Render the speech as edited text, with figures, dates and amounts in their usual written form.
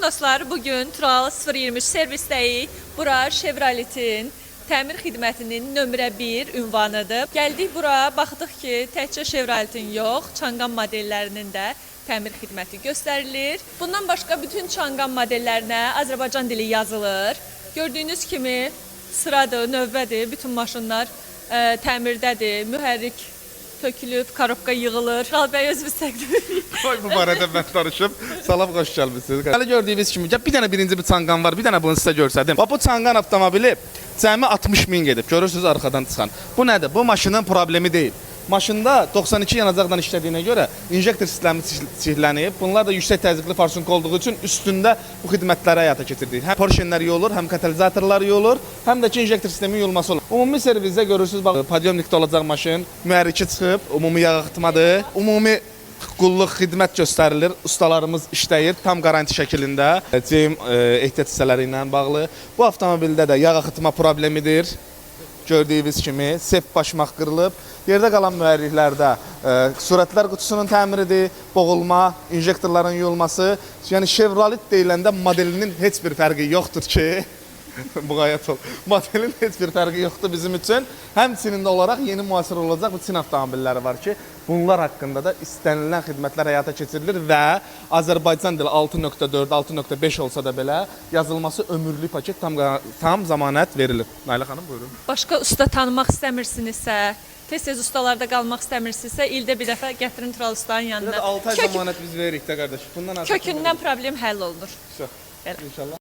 dostlar, bugün Tural 023 servisdəyik. Bura Chevrolet'in təmir xidmətinin nömrə 1 ünvanıdır. Gəldik bura, baxdıq ki, təkcə Chevrolet'in yox, Changan modellərinin də təmir xidməti göstərilir. Bundan başqa bütün Changan modellərinə Azərbaycan dili yazılır. Gördüyünüz kimi sıradır, növbədir, bütün maşınlar təmirdədir, mühərrik tökülüb, korobka yığılır. Tural bəy özünüz təqdim edin. Bu barədə mən danışım. Salam, xoş gəlmisiniz. Hələ gördüyünüz kimi, bir dənə birinci bir Changan var, bir dənə bunu sizə göstərdim. Bu Changan avtomobili cəmi 60 min gedib. Görürsünüz arxadan çıxan. Bu nədir? Bu maşının problemi deyil. Maşında 92 yanacaqdan işlədiyinə görə injektor sistemi çirklənib. Bunlar da yüksək təzyiqli farsunk olduğu üçün üstündə bu xidmətləri həyata keçirdik. Həm porşenlər yolur, həm katalizatorlar yolur, həm də ki injektor sistemi yolması olur. Ümumi servisdə görürsünüz, bax, podyomnikdə olacaq maşın, mühərriki çıxıb, ümumi yağ axıtmadır. Ümumi qulluq xidmət göstərilir, ustalarımız işləyir, tam qaranti şəkilində, CM ehtiyat hissələri ilə bağlı. Bu avtomobildə də yağ axıtma problemidir. Gördüyünüz kimi sef başmaq qırılıb. Yerdə qalan mühərriklərdə sürətlər qutusunun təmiridir, boğulma, injektorların yolması. Yəni Chevrolet deyiləndə modelinin heç bir fərqi yoxdur ki, müğayyət ol. Modelin heç bir fərqi yoxdur bizim üçün. Həmçinin də olaraq yeni müasir olacaq bu Çin avtomobilləri var ki, bunlar haqqında da istənilən xidmətlər həyata keçirilir və Azərbaycan dili 6.4, 6.5 olsa da belə yazılması ömürlük paket tam zamanət verilir. Nailə xanım, buyurun. Başqa usta tanımaq istəmirsinizsə, tez-tez ustalarda qalmaq istəmirsinizsə, ildə bir dəfə gətirin Tural ustanın yanına. 6 ay zamanət biz veririk də qardaş. Kökündən problem həll olunur. İnşallah.